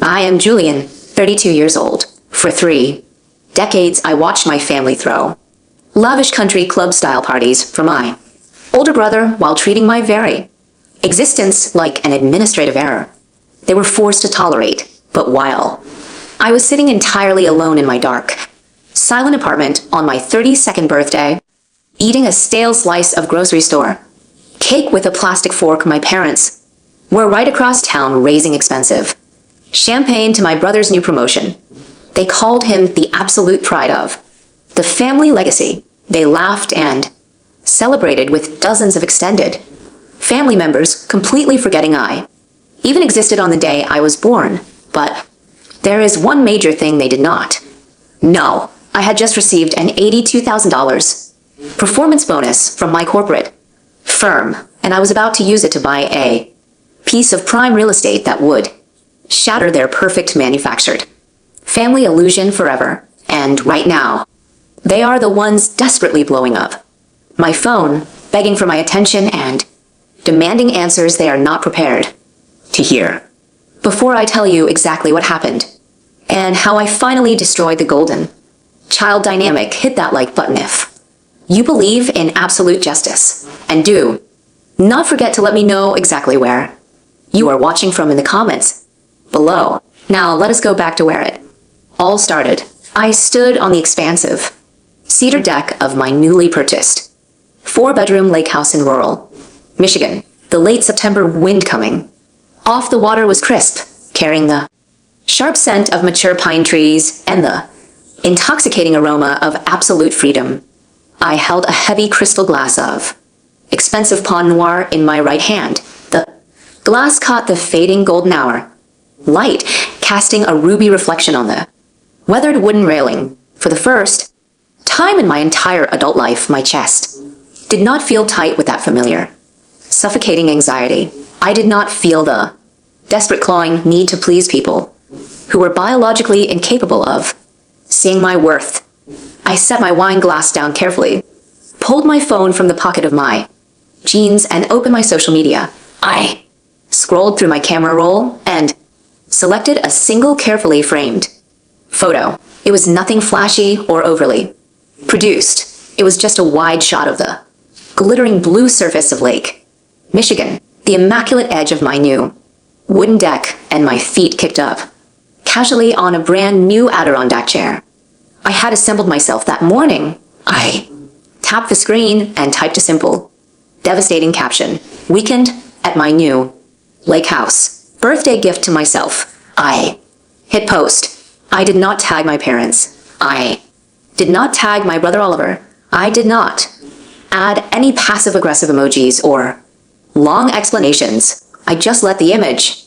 I am Julian, 32 years old. For 3 decades, I watched my family throw lavish country club-style parties for my older brother while treating my very existence like an administrative error they were forced to tolerate. But while I was sitting entirely alone in my dark, silent apartment on my 32nd birthday, eating a stale slice of grocery store cake with a plastic fork, my parents were right across town raising expensive champagne to my brother's new promotion. They called him the absolute pride of the family legacy. They laughed and celebrated with dozens of extended family members, completely forgetting I even existed on the day I was born. But there is one major thing they did not know. I had just received an $82,000 performance bonus from my corporate firm, and I was about to use it to buy a piece of prime real estate that would shatter their perfect manufactured family illusion forever. And right now, they are the ones desperately blowing up my phone, begging for my attention and demanding answers they are not prepared to hear. Before I tell you exactly what happened and how I finally destroyed the golden child dynamic, hit that like button if you believe in absolute justice, and do not forget to let me know exactly where you are watching from in the comments below. Now let us go back to where it all started. I stood on the expansive cedar deck of my newly purchased 4-bedroom lake house in rural Michigan. The late September wind coming off the water was crisp, carrying the sharp scent of mature pine trees and the intoxicating aroma of absolute freedom. I held a heavy crystal glass of expensive Pinot Noir in my right hand. The glass caught the fading golden hour light, casting a ruby reflection on the weathered wooden railing. For the first time in my entire adult life, my chest did not feel tight with that familiar, suffocating anxiety. I did not feel the desperate clawing need to please people who were biologically incapable of seeing my worth. I set my wine glass down carefully, pulled my phone from the pocket of my jeans, and opened my social media. I scrolled through my camera roll and selected a single carefully framed photo. It was nothing flashy or overly produced. It was just a wide shot of the glittering blue surface of Lake Michigan, the immaculate edge of my new wooden deck, and my feet kicked up casually on a brand new Adirondack chair I had assembled myself that morning. I tapped the screen and typed a simple, devastating caption: weekend at my new lake house. Birthday gift to myself. I hit post. I did not tag my parents. I did not tag my brother Oliver. I did not add any passive-aggressive emojis or long explanations. I just let the image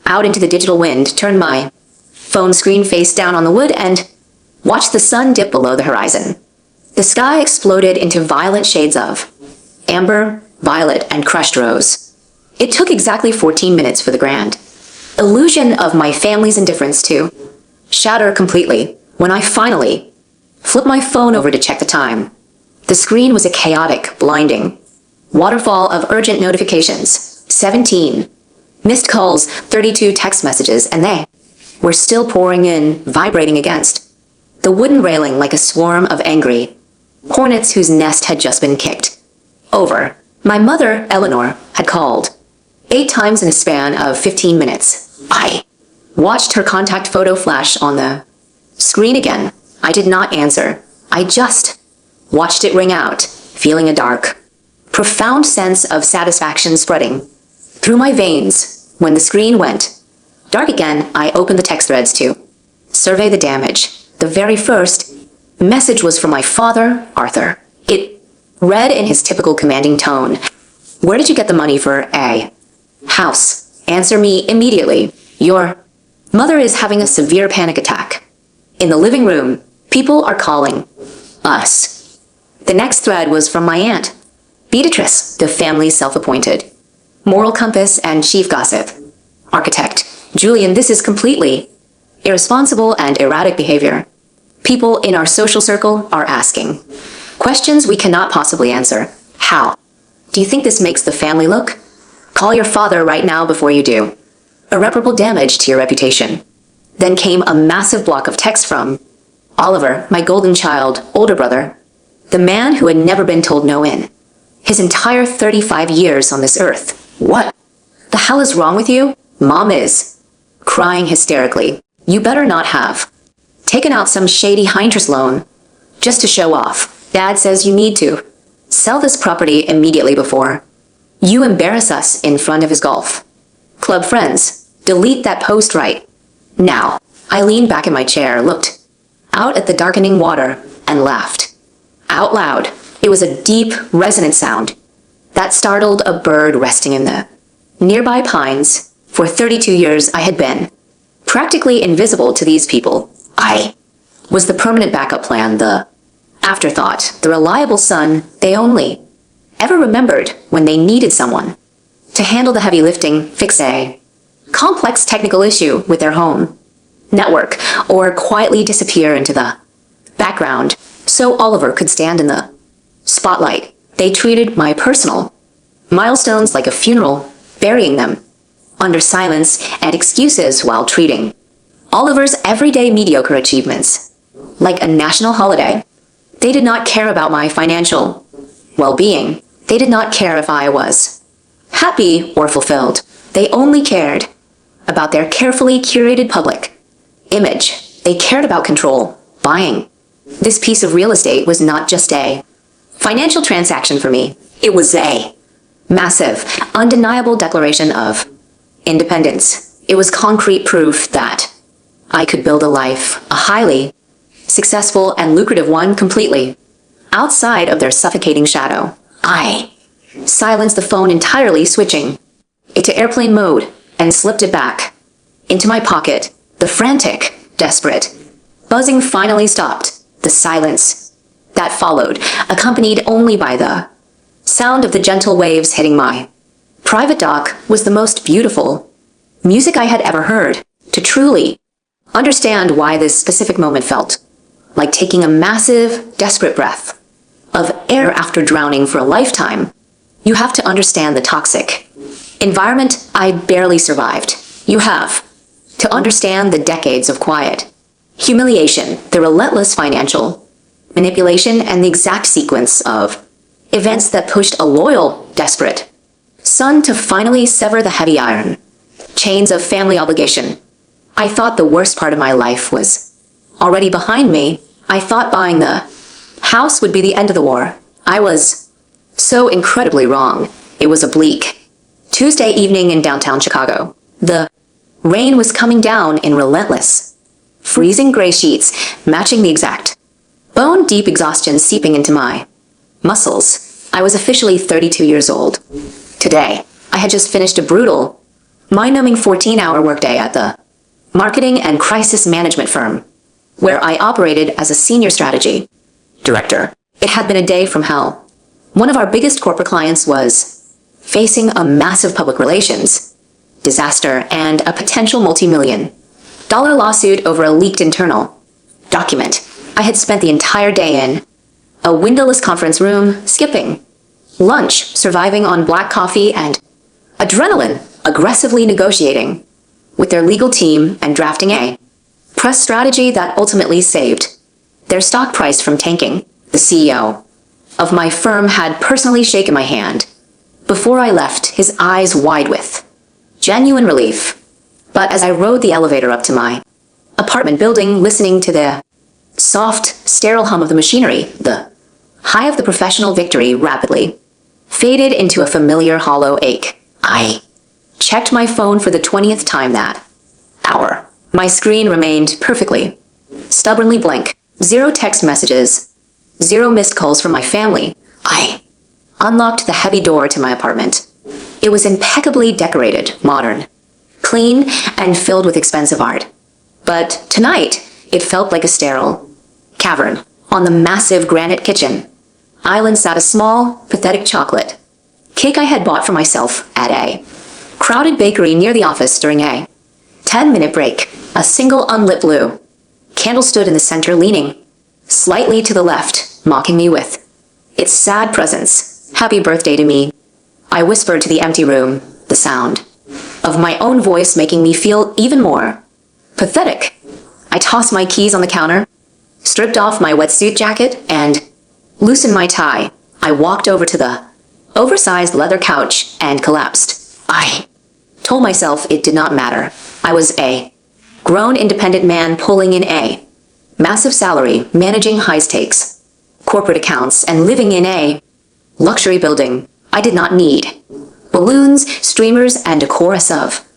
out into the digital wind, turned my phone screen face down on the wood, and watched the sun dip below the horizon. The sky exploded into violent shades of amber, violet, and crushed rose. It took exactly 14 minutes for the grand illusion of my family's indifference to shatter completely. When I finally flipped my phone over to check the time, the screen was a chaotic, blinding waterfall of urgent notifications. 17 missed calls, 32 text messages, and they were still pouring in, vibrating against the wooden railing like a swarm of angry hornets whose nest had just been kicked over. My mother, Eleanor, had called 8 times in a span of 15 minutes. I watched her contact photo flash on the screen again. I did not answer. I just watched it ring out, feeling a dark, profound sense of satisfaction spreading through my veins. When the screen went dark again, I opened the text threads to survey the damage. The very first message was from my father, Arthur. It read in his typical commanding tone: "Where did you get the money for a house? Answer me immediately. Your mother is having a severe panic attack. In the living room, people are calling us." The next thread was from my aunt, Beatrice, the family's self-appointed moral compass and chief gossip architect. "Julian, this is completely irresponsible and erratic behavior. People in our social circle are asking questions we cannot possibly answer. How do you think this makes the family look? Call your father right now before you do irreparable damage to your reputation." Then came a massive block of text from Oliver, my golden child, older brother, the man who had never been told no in his entire 35 years on this earth. What the hell is wrong with you? Mom is crying hysterically. You better not have taken out some shady Heinrich loan just to show off. Dad says you need to sell this property immediately before you embarrass us in front of his golf club friends. Delete that post right now. I leaned back in my chair, looked out at the darkening water, and laughed out loud. It was a deep, resonant sound that startled a bird resting in the nearby pines. For 32 years, I had been practically invisible to these people. I was the permanent backup plan, the afterthought, the reliable son they only ever remembered when they needed someone to handle the heavy lifting, fix a complex technical issue with their home network, or quietly disappear into the background so Oliver could stand in the spotlight. They treated my personal milestones like a funeral, burying them under silence and excuses while treating Oliver's everyday mediocre achievements like a national holiday. They did not care about my financial well-being. They did not care if I was happy or fulfilled. They only cared about their carefully curated public image. They cared about control. Buying this piece of real estate was not just a financial transaction for me. It was a massive, undeniable declaration of independence. It was concrete proof that I could build a life, a highly successful and lucrative one, completely outside of their suffocating shadow. I silenced the phone entirely, switching it to airplane mode, and slipped it back into my pocket. The frantic, desperate buzzing finally stopped. The silence that followed, accompanied only by the sound of the gentle waves hitting my private dock, was the most beautiful music I had ever heard. To truly understand why this specific moment felt like taking a massive, desperate breath of air after drowning for a lifetime, you have to understand the toxic environment I barely survived. You have to understand the decades of quiet humiliation, the relentless financial manipulation, and the exact sequence of events that pushed a loyal, desperate son to finally sever the heavy iron chains of family obligation. I thought the worst part of my life was already behind me. I thought buying the house would be the end of the war. I was so incredibly wrong. It was a bleak Tuesday evening in downtown Chicago. The rain was coming down in relentless, freezing gray sheets, matching the exact bone-deep exhaustion seeping into my muscles. I was officially 32 years old. Today, I had just finished a brutal, mind-numbing 14-hour workday at the marketing and crisis management firm, where I operated as a senior strategy director. It had been a day from hell. One of our biggest corporate clients was facing a massive public relations disaster and a potential multi-million-dollar lawsuit over a leaked internal document. I had spent the entire day in a windowless conference room, skipping lunch, surviving on black coffee and adrenaline, aggressively negotiating with their legal team and drafting a press strategy that ultimately saved their stock price from tanking. The CEO of my firm had personally shaken my hand before I left, his eyes wide with genuine relief. But as I rode the elevator up to my apartment building, listening to the soft, sterile hum of the machinery, the high of the professional victory rapidly faded into a familiar hollow ache. I checked my phone for the 20th time that hour. My screen remained perfectly, stubbornly blank. 0 text messages, 0 missed calls from my family. I unlocked the heavy door to my apartment. It was impeccably decorated, modern, clean, and filled with expensive art. But tonight, it felt like a sterile cavern. On the massive granite kitchen island sat a small, pathetic chocolate cake I had bought for myself at a crowded bakery near the office during a 10-minute break. A single unlit blue candle stood in the center, leaning slightly to the left, mocking me with its sad presence. Happy birthday to me, I whispered to the empty room, the sound of my own voice making me feel even more Pathetic. I tossed my keys on the counter, stripped off my wetsuit jacket, and loosened my tie. I walked over to the oversized leather couch and collapsed. I told myself it did not matter. I was a grown independent man pulling in a massive salary, managing high stakes corporate accounts, and living in a luxury building. I did not need balloons, streamers, and a chorus of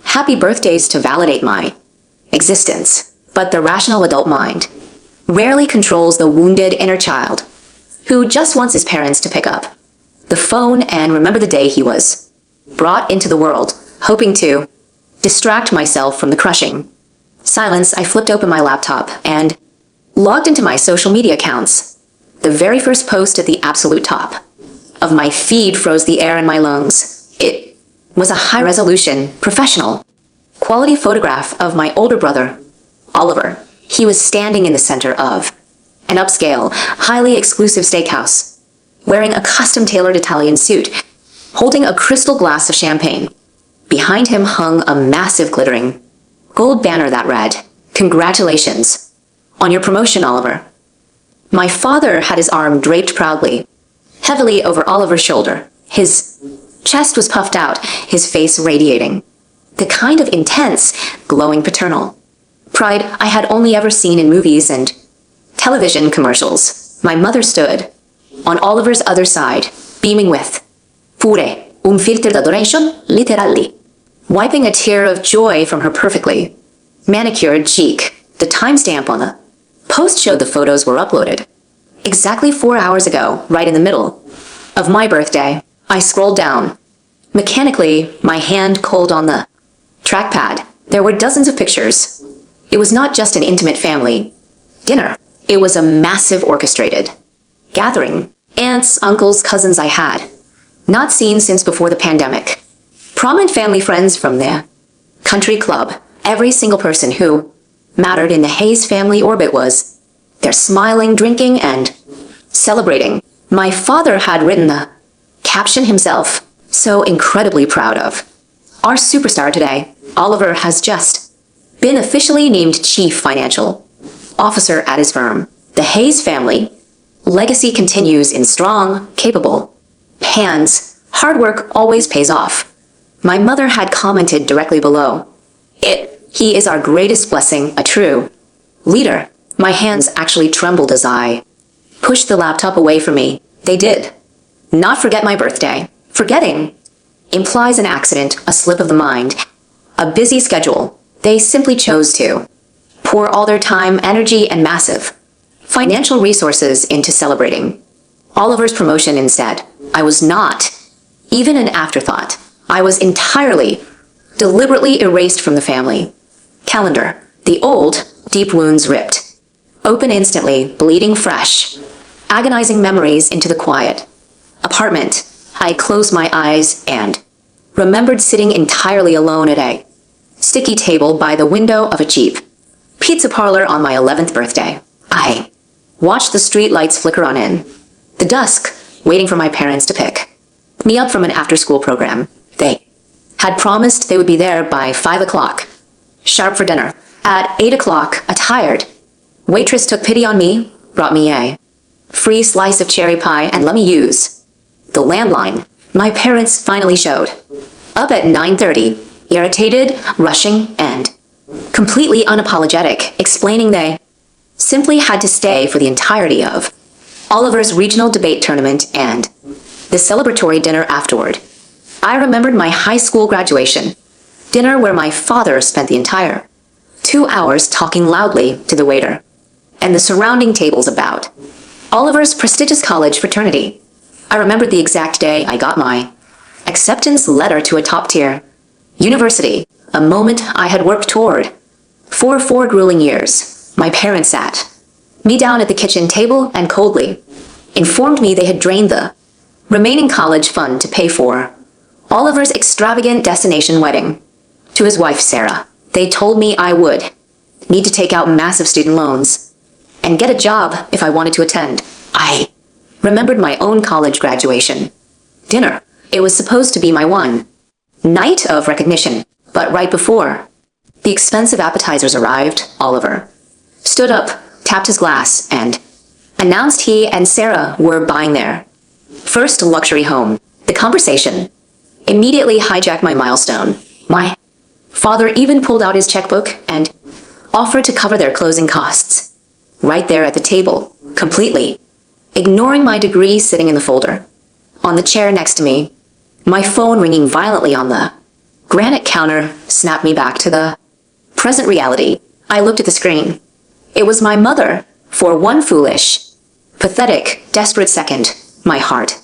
happy birthdays to validate my existence. But the rational adult mind rarely controls the wounded inner child who just wants his parents to pick up the phone and remember the day he was brought into the world. Hoping to distract myself from the crushing silence, I flipped open my laptop and logged into my social media accounts. The very first post at the absolute top of my feed froze the air in my lungs. It was a high-resolution, professional, quality photograph of my older brother, Oliver. He was standing in the center of an upscale, highly exclusive steakhouse, wearing a custom-tailored Italian suit, holding a crystal glass of champagne. Behind him hung a massive glittering gold banner that read, "Congratulations on your promotion, Oliver." My father had his arm draped proudly, heavily over Oliver's shoulder. His chest was puffed out, his face radiating the kind of intense, glowing paternal pride I had only ever seen in movies and television commercials. My mother stood on Oliver's other side, beaming with pure un filter d'adoration, literally, wiping a tear of joy from her perfectly manicured cheek. The timestamp on the post showed the photos were uploaded exactly 4 hours ago, right in the middle of my birthday. I scrolled down. Mechanically, my hand cold on the trackpad. There were dozens of pictures. It was not just an intimate family dinner. It was a massive orchestrated gathering. Aunts, uncles, cousins I had not seen since before the pandemic. Prominent family friends from the country club. Every single person who mattered in the Hayes family orbit was there, smiling, drinking, and celebrating. My father had written the caption himself, so incredibly proud of. Our superstar today, Oliver, has just been officially named Chief Financial Officer at his firm. The Hayes family legacy continues in strong, capable hands. Hard work always pays off. My mother had commented directly below. He is our greatest blessing, a true leader. My hands actually trembled as I pushed the laptop away from me. They did not forget my birthday. Forgetting implies an accident, a slip of the mind, a busy schedule. They simply chose to pour all their time, energy, and massive financial resources into celebrating Oliver's promotion instead. I was not even an afterthought. I was entirely, deliberately erased from the family calendar. The old, deep wounds ripped open instantly, bleeding fresh, agonizing memories into the quiet apartment. I closed my eyes and remembered sitting entirely alone at a sticky table by the window of a cheap pizza parlor on my 11th birthday. I watched the street lights flicker on in the dusk, waiting for my parents to pick me up from an after-school program. They had promised they would be there by 5 o'clock, sharp for dinner. At 8 o'clock, a tired waitress took pity on me, brought me a free slice of cherry pie, and let me use the landline. My parents finally showed up at 9:30, irritated, rushing, and completely unapologetic, explaining they simply had to stay for the entirety of Oliver's regional debate tournament and the celebratory dinner afterward. I remembered my high school graduation dinner where my father spent the entire 2 hours talking loudly to the waiter and the surrounding tables about Oliver's prestigious college fraternity. I remembered the exact day I got my acceptance letter to a top-tier university, a moment I had worked toward for 4 grueling years. My parents sat me down at the kitchen table and coldly informed me they had drained the remaining college fund to pay for Oliver's extravagant destination wedding to his wife, Sarah. They told me I would need to take out massive student loans and get a job if I wanted to attend. I remembered my own college graduation dinner. It was supposed to be my one night of recognition, but right before The expensive appetizers arrived. Oliver stood up, tapped his glass, and announced he and Sarah were buying their first luxury home. The conversation immediately hijacked my milestone. My father even pulled out his checkbook and offered to cover their closing costs. Right there at the table, completely ignoring my degree sitting in the folder. On the chair next to me, my phone ringing violently on the granite counter snapped me back to the present reality. I looked at the screen. It was my mother. For one foolish, pathetic, desperate second, my heart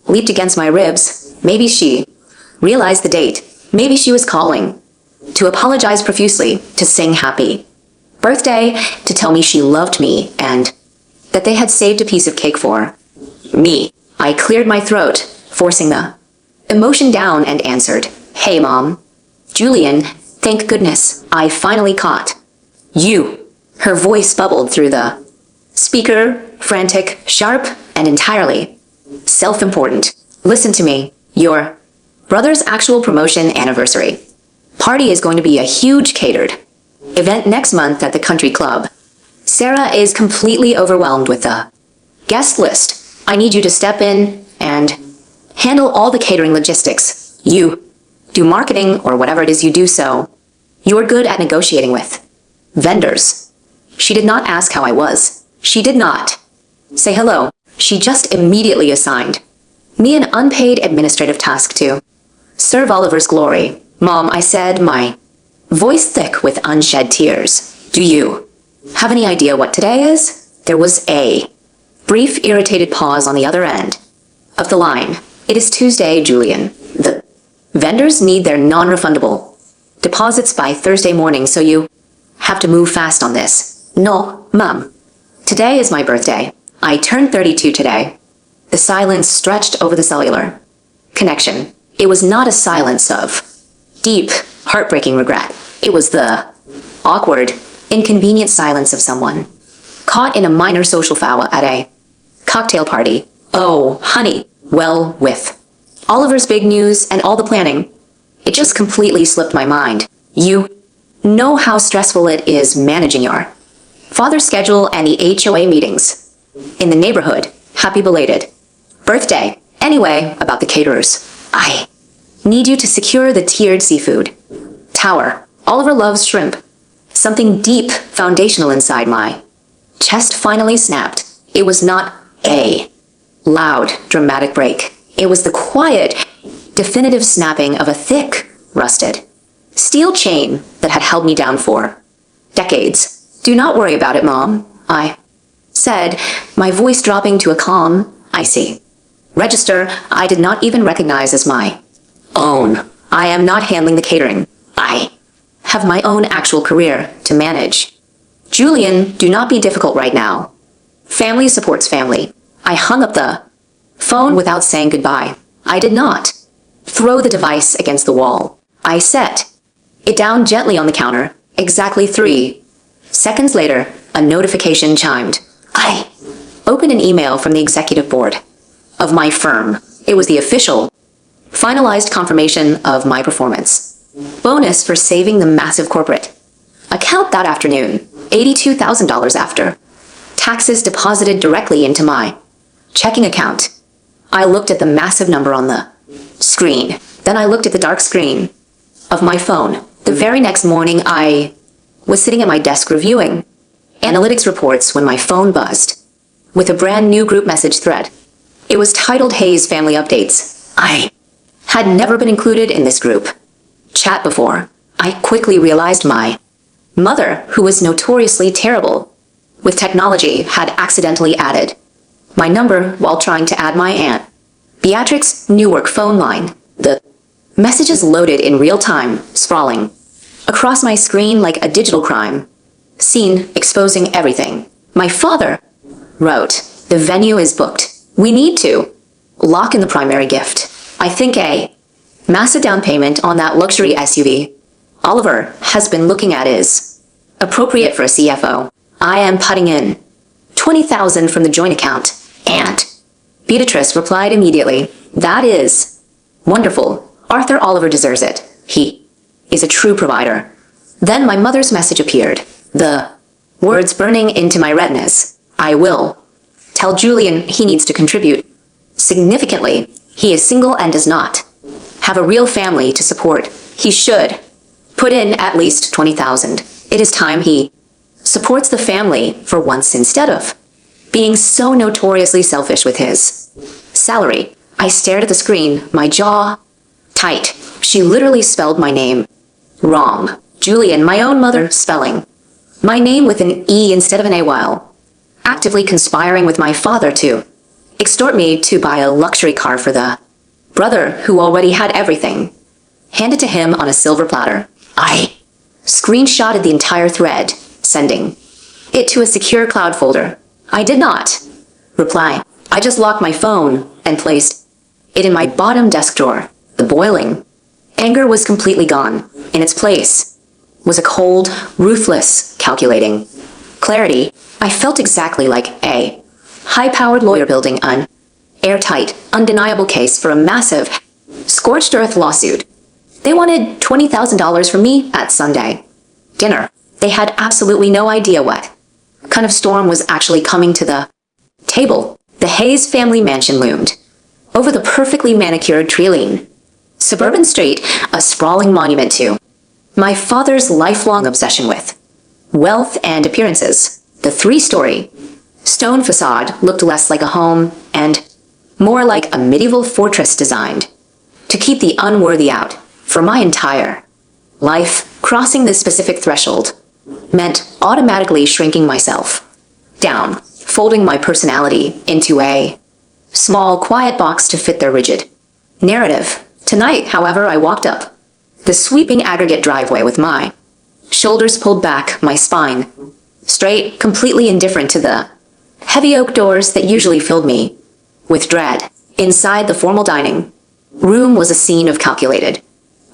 leaped against my ribs. Maybe she realized the date. Maybe she was calling to apologize profusely, to sing happy birthday, to tell me she loved me and that they had saved a piece of cake for me. I cleared my throat, forcing the emotion down, and answered, "Hey, Mom." "Julian, thank goodness, I finally caught you." Her voice bubbled through the speaker, frantic, sharp, and entirely self-important. "Listen to me. Your brother's actual promotion anniversary party is going to be a huge catered event next month at the country club. Sarah is completely overwhelmed with the guest list. I need you to step in and handle all the catering logistics. You do marketing or whatever it is you do, so you're good at negotiating with vendors." She did not ask how I was. She did not say hello. She just immediately assigned me an unpaid administrative task to serve Oliver's glory. "Mom," I said, my voice thick with unshed tears, "do you have any idea what today is?" There was a brief, irritated pause on the other end of the line. "It is Tuesday, Julian. The vendors need their non-refundable deposits by Thursday morning, so you have to move fast on this." "No, Mom. Today is my birthday. I turned 32 today." The silence stretched over the cellular connection. It was not a silence of deep, heartbreaking regret. It was the awkward, inconvenient silence of someone caught in a minor social foul at a cocktail party. "Oh, honey, well, with Oliver's big news and all the planning, it just completely slipped my mind. You know how stressful it is managing your father's schedule and the HOA meetings in the neighborhood. Happy belated birthday. Anyway, about the caterers. I need you to secure the tiered seafood tower. Oliver loves shrimp." Something deep, foundational inside my chest finally snapped. It was not a loud, dramatic break. It was the quiet, definitive snapping of a thick, rusted steel chain that had held me down for decades. "Do not worry about it, Mom," I said, my voice dropping to a calm, icy register I did not even recognize as my own. "I am not handling the catering. I have my own actual career to manage. Julian, do not be difficult right now. Family supports family." I hung up the phone without saying goodbye. I did not throw the device against the wall. I set it down gently on the counter. Exactly 3 seconds later, a notification chimed. I opened an email from the executive board of my firm. It was the official, finalized confirmation of my performance bonus for saving the massive corporate account that afternoon. $82,000 after taxes deposited directly into my checking account. I looked at the massive number on the screen. Then I looked at the dark screen of my phone. The very next morning, I was sitting at my desk reviewing analytics reports when my phone buzzed with a brand new group message thread. It was titled Hayes Family Updates. I had never been included in this group chat before. I quickly realized my mother, who was notoriously terrible with technology, had accidentally added my number while trying to add my aunt Beatrix's Newark phone line. The messages loaded in real time, sprawling across my screen like a digital crime scene, exposing everything. My father wrote, "The venue is booked. We need to lock in the primary gift. I think a massive down payment on that luxury SUV Oliver has been looking at is appropriate for a CFO. I am putting in $20,000 from the joint account." And Beatrice replied immediately, "That is wonderful. Arthur Oliver deserves it. He is a true provider." Then my mother's message appeared, the words burning into my retinas. I will tell Julian he needs to contribute significantly. He is single and does not have a real family to support. He should put in at least 20,000. It is time he supports the family for once instead of being so notoriously selfish with his salary. I stared at the screen, my jaw tight. She literally spelled my name wrong. Julian, my own mother, spelling my name with an E instead of an A, while actively conspiring with my father to extort me to buy a luxury car for the brother who already had everything handed to him on a silver platter. I screenshotted the entire thread, sending it to a secure cloud folder. I did not reply. I just locked my phone and placed it in my bottom desk drawer. The boiling anger was completely gone. In its place was a cold, ruthless, calculating clarity. I felt exactly like a high-powered lawyer building an airtight, undeniable case for a massive, scorched earth lawsuit. They wanted $20,000 from me at Sunday dinner. They had absolutely no idea what kind of storm was actually coming to the table. The Hayes family mansion loomed over the perfectly manicured Treeline suburban street, a sprawling monument to my father's lifelong obsession with wealth and appearances. The three-story stone facade looked less like a home and more like a medieval fortress designed to keep the unworthy out. For my entire life, crossing this specific threshold meant automatically shrinking myself down, folding my personality into a small, quiet box to fit their rigid narrative. Tonight, however, I walked up the sweeping aggregate driveway with my shoulders pulled back, my spine straight, completely indifferent to the heavy oak doors that usually filled me with dread. Inside the formal dining room was a scene of calculated,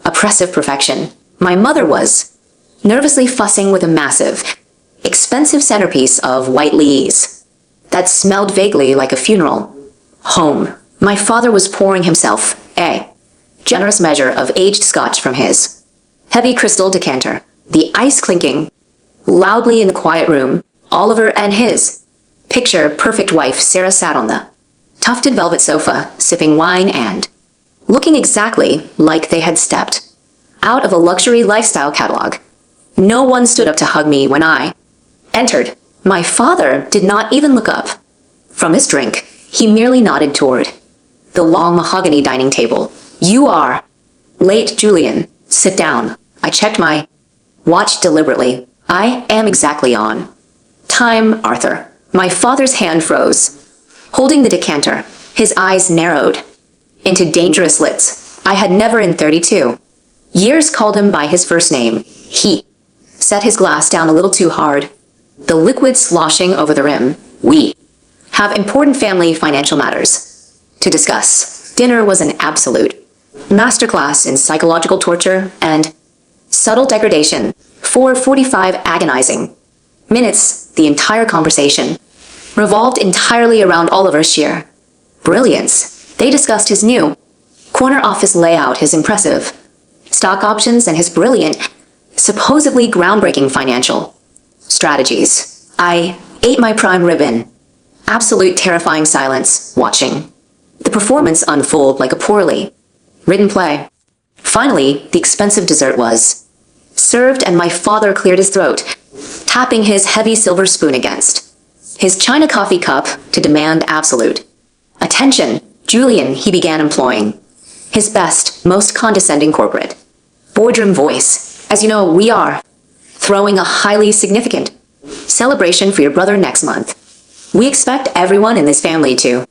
oppressive perfection. My mother was nervously fussing with a massive, expensive centerpiece of white lees that smelled vaguely like a funeral home. My father was pouring himself a generous measure of aged scotch from his heavy crystal decanter, the ice clinking loudly in the quiet room. Oliver and his picture-perfect wife Sarah sat on the tufted velvet sofa, sipping wine and looking exactly like they had stepped out of a luxury lifestyle catalog. No one stood up to hug me when I entered. My father did not even look up from his drink. He merely nodded toward the long mahogany dining table. You are late, Julian. Sit down. I checked my watch deliberately. I am exactly on time, Arthur. My father's hand froze, holding the decanter. His eyes narrowed into dangerous slits. I had never in 32 years called him by his first name. He set his glass down a little too hard, the liquid sloshing over the rim. We have important family financial matters to discuss. Dinner was an absolute masterclass in psychological torture and subtle degradation. For 45 agonizing minutes, the entire conversation revolved entirely around Oliver's sheer brilliance. They discussed his new corner office layout, his impressive stock options, and his brilliant, supposedly groundbreaking financial strategies. I ate my prime rib in absolute terrifying silence, watching the performance unfold like a poorly written play. Finally, the expensive dessert was served, and my father cleared his throat, tapping his heavy silver spoon against his china coffee cup to demand absolute attention. Julian, he began employing his best, most condescending corporate boardroom voice. As you know, we are throwing a highly significant celebration for your brother next month. We expect everyone in this family to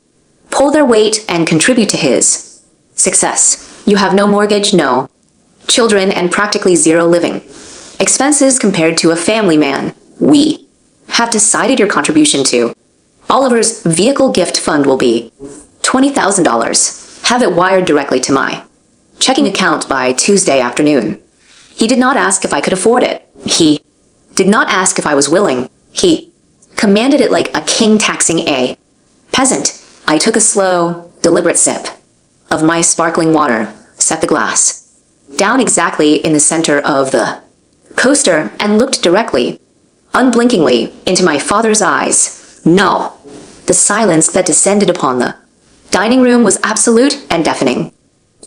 pull their weight and contribute to his success. You have no mortgage, no children, and practically zero living expenses compared to a family man. We have decided your contribution to Oliver's vehicle gift fund will be $20,000. Have it wired directly to my checking account by Tuesday afternoon. He did not ask if I could afford it. He did not ask if I was willing. He commanded it like a king taxing a peasant. I took a slow, deliberate sip of my sparkling water, set the glass down exactly in the center of the coaster and looked directly, unblinkingly, into my father's eyes. No. The silence that descended upon the dining room was absolute and deafening.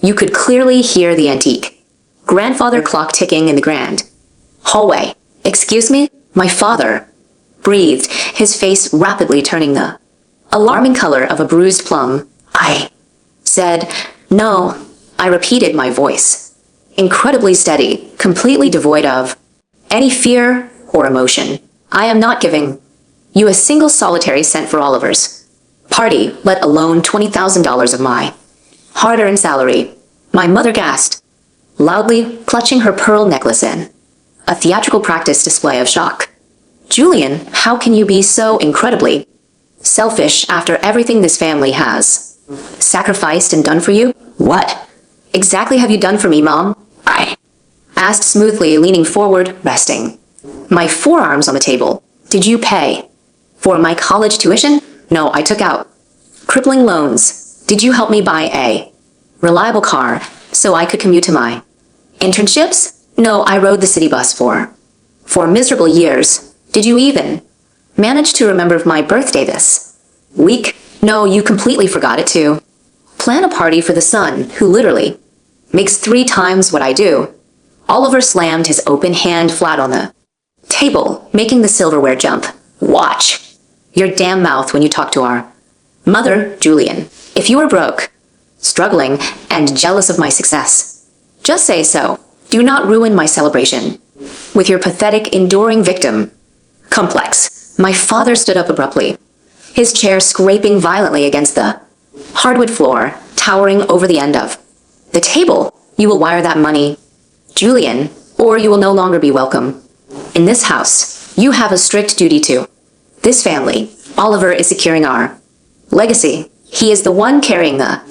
You could clearly hear the antique grandfather clock ticking in the grand hallway. Excuse me? My father breathed, his face rapidly turning the alarming color of a bruised plum. I said, no. I repeated, my voice incredibly steady, completely devoid of any fear or emotion. I am not giving you a single solitary cent for Oliver's party, let alone $20,000 of my hard-earned salary. My mother gasped, loudly clutching her pearl necklace in a theatrical practice display of shock. Julian, how can you be so incredibly selfish after everything this family has sacrificed and done for you? What exactly have you done for me, Mom? I asked smoothly, leaning forward, resting my forearms on the table. Did you pay for my college tuition? No, I took out crippling loans. Did you help me buy a reliable car so I could commute to my internships? No, I rode the city bus for miserable years. Did you even manage to remember my birthday this week? No, you completely forgot it too. Plan a party for the son who literally makes 3 times what I do. Oliver slammed his open hand flat on the table, making the silverware jump. Watch your damn mouth when you talk to our mother, Julian. If you are broke, struggling, and jealous of my success, just say so. Do not ruin my celebration with your pathetic, enduring victim complex. My father stood up abruptly, his chair scraping violently against the hardwood floor, towering over the end of the table. You will wire that money, Julian, or you will no longer be welcome in this house. You have a strict duty to this family. Oliver is securing our legacy. He is the one carrying the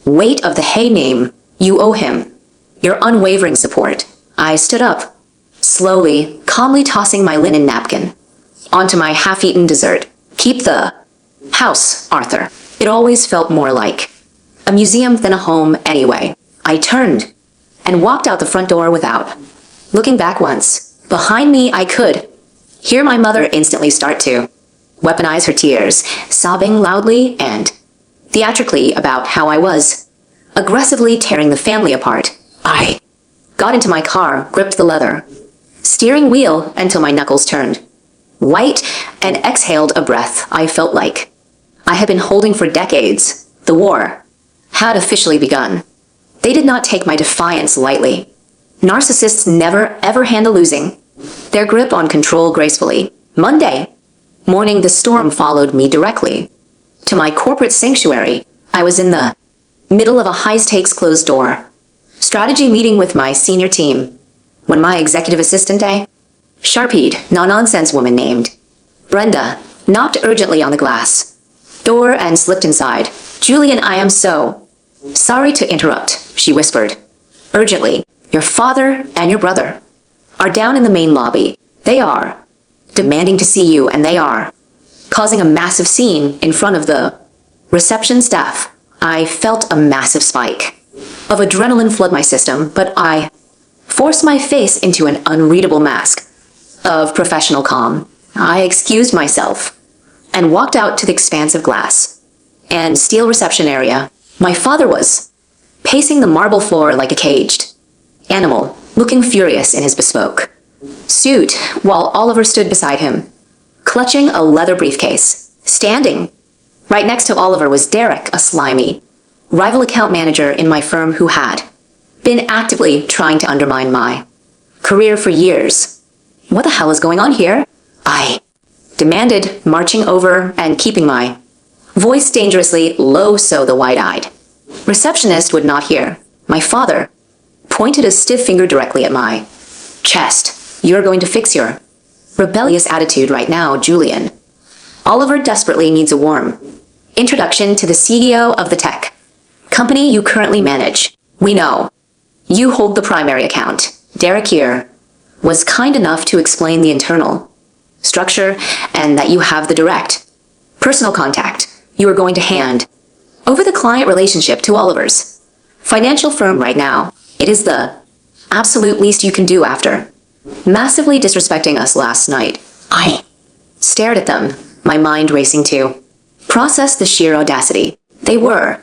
weight of the Hay name. You owe him your unwavering support. I stood up, slowly, calmly tossing my linen napkin onto my half-eaten dessert. Keep the house, Arthur. It always felt more like a museum than a home anyway. I turned and walked out the front door without looking back once. Behind me, I could hear my mother instantly start to weaponize her tears, sobbing loudly and theatrically about how I was aggressively tearing the family apart. I got into my car, gripped the leather steering wheel until my knuckles turned white, and exhaled a breath I felt like I had been holding for decades. The war had officially begun. They did not take my defiance lightly. Narcissists never ever handle losing their grip on control gracefully. Monday morning, the storm followed me directly to my corporate sanctuary. I was in the middle of a high-stakes closed-door strategy meeting with my senior team when my executive assistant, a sharp-eyed, no-nonsense woman named Brenda, knocked urgently on the glass door and slipped inside. Julian, I am so sorry to interrupt, she whispered urgently. Your father and your brother are down in the main lobby. They are demanding to see you, and they are causing a massive scene in front of the reception staff. I felt a massive spike of adrenaline flood my system, but I forced my face into an unreadable mask of professional calm. I excused myself and walked out to the expanse of glass and steel reception area. My father was pacing the marble floor like a caged animal, looking furious in his bespoke suit, while Oliver stood beside him, clutching a leather briefcase. Standing right next to Oliver was Derek, a slimy rival account manager in my firm who had been actively trying to undermine my career for years. What the hell is going on here? I demanded, marching over and keeping my voice dangerously low so the wide-eyed receptionist would not hear. My father pointed a stiff finger directly at my chest. You're going to fix your rebellious attitude right now, Julian. Oliver desperately needs a warm introduction to the CEO of the tech company you currently manage. We know you hold the primary account. Derek here was kind enough to explain the internal structure and that you have the direct personal contact. You are going to hand over the client relationship to Oliver's financial firm right now. It is the absolute least you can do after massively disrespecting us last night. I stared at them, my mind racing to process the sheer audacity. They were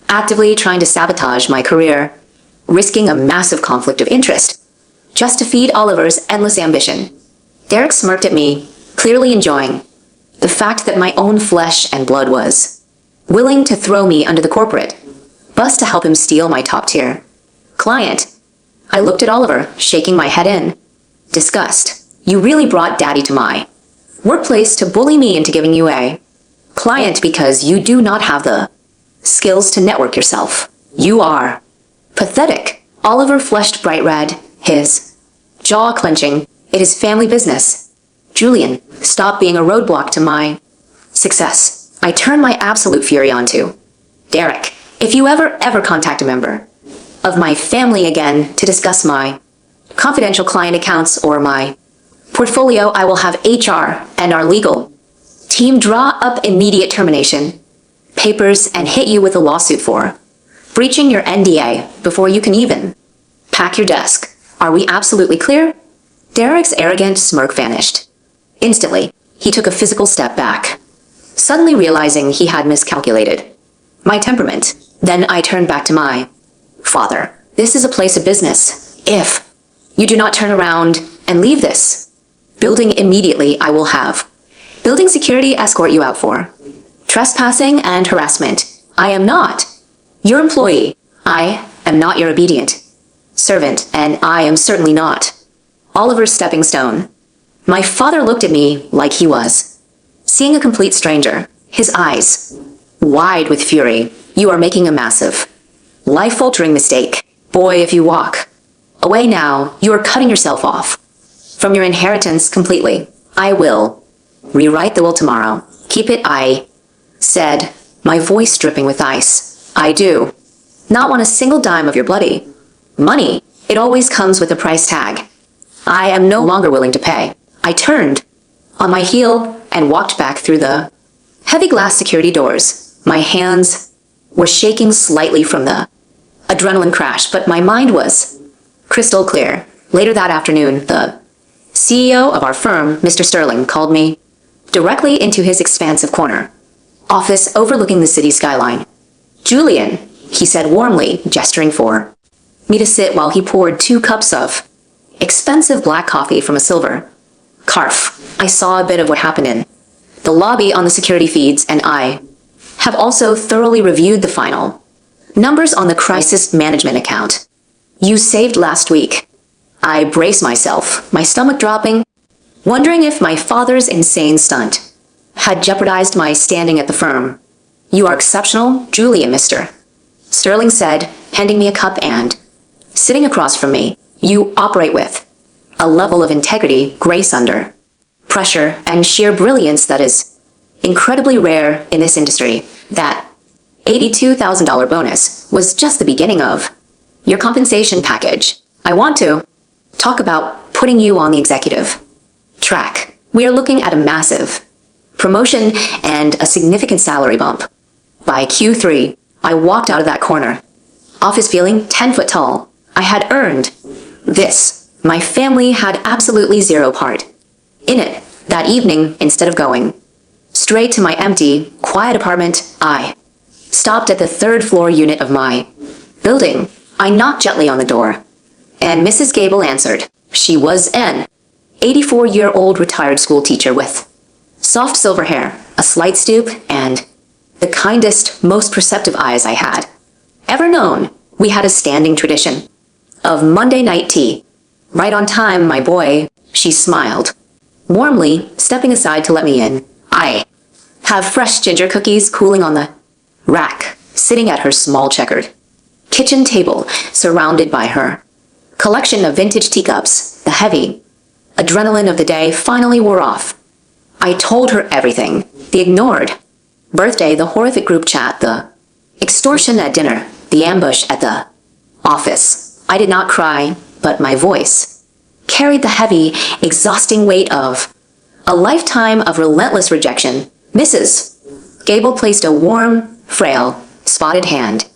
actively trying to sabotage my career, risking a massive conflict of interest, just to feed Oliver's endless ambition. Derek smirked at me, clearly enjoying the fact that my own flesh and blood was willing to throw me under the corporate bus to help him steal my top-tier client. I looked at Oliver, shaking my head in disgust. You really brought Daddy to my workplace to bully me into giving you a client because you do not have the skills to network yourself. You are pathetic. Oliver flushed bright red, his jaw clenching. It is family business. Julian, stop being a roadblock to my success. I turned my absolute fury onto Derek. If you ever contact a member of my family again to discuss my confidential client accounts or my portfolio, I will have HR and our legal team draw up immediate termination papers and hit you with a lawsuit for breaching your NDA before you can even pack your desk. Are we absolutely clear? Derek's arrogant smirk vanished. Instantly, he took a physical step back, suddenly realizing he had miscalculated my temperament. Then I turned back to my father. This is a place of business. If you do not turn around and leave this building immediately, I will have building security escort you out for trespassing and harassment. I am not your employee. I am not your obedient servant, and I am certainly not Oliver's stepping stone. My father looked at me like he was seeing a complete stranger, his eyes wide with fury. You are making a massive, life-altering mistake. Boy, if you walk away now, you are cutting yourself off from your inheritance completely. I will rewrite the will tomorrow. Keep it, I said, my voice dripping with ice. I do not want a single dime of your bloody money. It always comes with a price tag I am no longer willing to pay. I turned on my heel and walked back through the heavy glass security doors. My hands were shaking slightly from the adrenaline crash, but my mind was crystal clear. Later that afternoon, the CEO of our firm, Mr. Sterling, called me directly into his expansive corner office overlooking the city skyline. Julian, he said warmly, gesturing for me to sit while he poured 2 cups of expensive black coffee from a silver carafe. I saw a bit of what happened in the lobby on the security feeds, and I have also thoroughly reviewed the final numbers on the crisis management account you saved last week. I braced myself, my stomach dropping, wondering if my father's insane stunt had jeopardized my standing at the firm. You are exceptional, Julian, Mr. Sterling said, handing me a cup and sitting across from me. You operate with a level of integrity, grace under pressure, and sheer brilliance that is incredibly rare in this industry. That $82,000 bonus was just the beginning of your compensation package. I want to talk about putting you on the executive track. We are looking at a massive promotion and a significant salary bump. By Q3, I walked out of that corner office feeling 10 foot tall. I had earned this. My family had absolutely zero part in it. That evening, instead of going straight to my empty, quiet apartment, I stopped at the 3rd floor unit of my building. I knocked gently on the door, and Mrs. Gable answered. She was an 84-year-old retired school teacher with soft silver hair, a slight stoop, and the kindest, most perceptive eyes I had ever known. We had a standing tradition of Monday night tea. Right on time, my boy, she smiled warmly, stepping aside to let me in. I have fresh ginger cookies cooling on the rack, sitting at her small checkered kitchen table, surrounded by her collection of vintage teacups. The heavy adrenaline of the day finally wore off. I told her everything. The ignored birthday, the horrific group chat, the extortion at dinner, the ambush at the office. I did not cry, but my voice carried the heavy, exhausting weight of a lifetime of relentless rejection. Mrs. Gable placed a warm, frail, spotted hand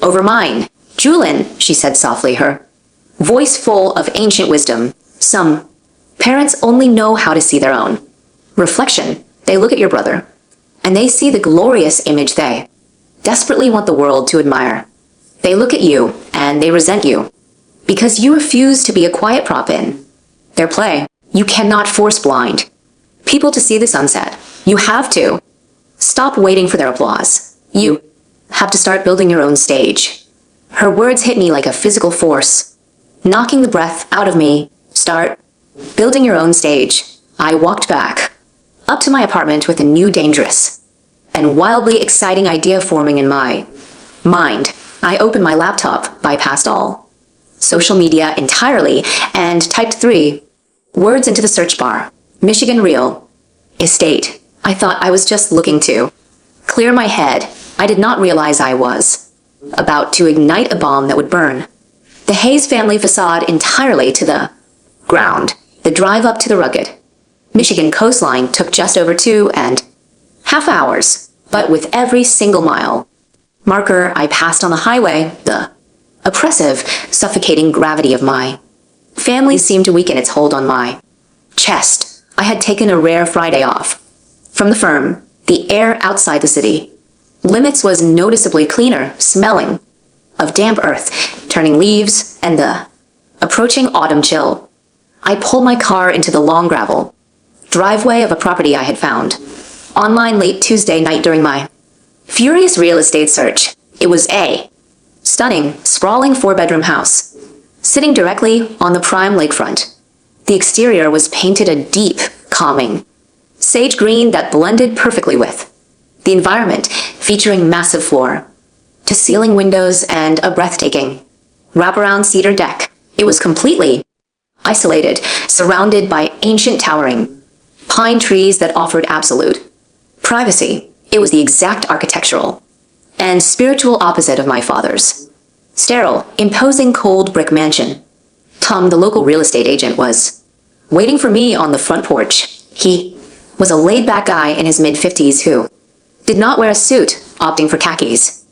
over mine. Julian, she said softly, her voice full of ancient wisdom. Some parents only know how to see their own reflection. They look at your brother, and they see the glorious image they desperately want the world to admire. They look at you, and they resent you, because you refuse to be a quiet prop in their play. You cannot force blind people to see the sunset. You have to stop waiting for their applause. You have to start building your own stage. Her words hit me like a physical force, knocking the breath out of me. Start building your own stage. I walked back up to my apartment with a new dangerous and wildly exciting idea forming in my mind. I opened my laptop, bypassed all social media entirely, and typed 3 words into the search bar. Michigan real estate. I thought I was just looking to clear my head. I did not realize I was about to ignite a bomb that would burn the Hayes family facade entirely to the ground. The drive up to the rugged Michigan coastline took just over 2.5 hours, but with every single mile marker I passed on the highway, the oppressive, suffocating gravity of my family seemed to weaken its hold on my chest. I had taken a rare Friday off from the firm. The air outside the city limits was noticeably cleaner, smelling of damp earth, turning leaves, and the approaching autumn chill. I pulled my car into the long gravel driveway of a property I had found online late Tuesday night during my furious real estate search. It was a stunning, sprawling 4-bedroom house, sitting directly on the prime lakefront. The exterior was painted a deep, calming sage green that blended perfectly with the environment, featuring massive floor-to-ceiling windows and a breathtaking wraparound cedar deck. It was completely isolated, surrounded by ancient towering pine trees that offered absolute privacy. It was the exact architectural and spiritual opposite of my father's sterile, imposing cold brick mansion. Tom, the local real estate agent, was waiting for me on the front porch. He was a laid-back guy in his mid-50s who did not wear a suit, opting for khakis,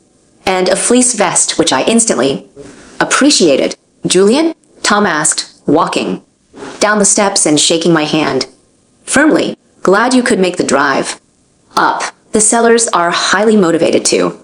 and a fleece vest, which I instantly appreciated. "Julian?" Tom asked, walking down the steps and shaking my hand firmly. "Glad you could make the drive up. The sellers are highly motivated to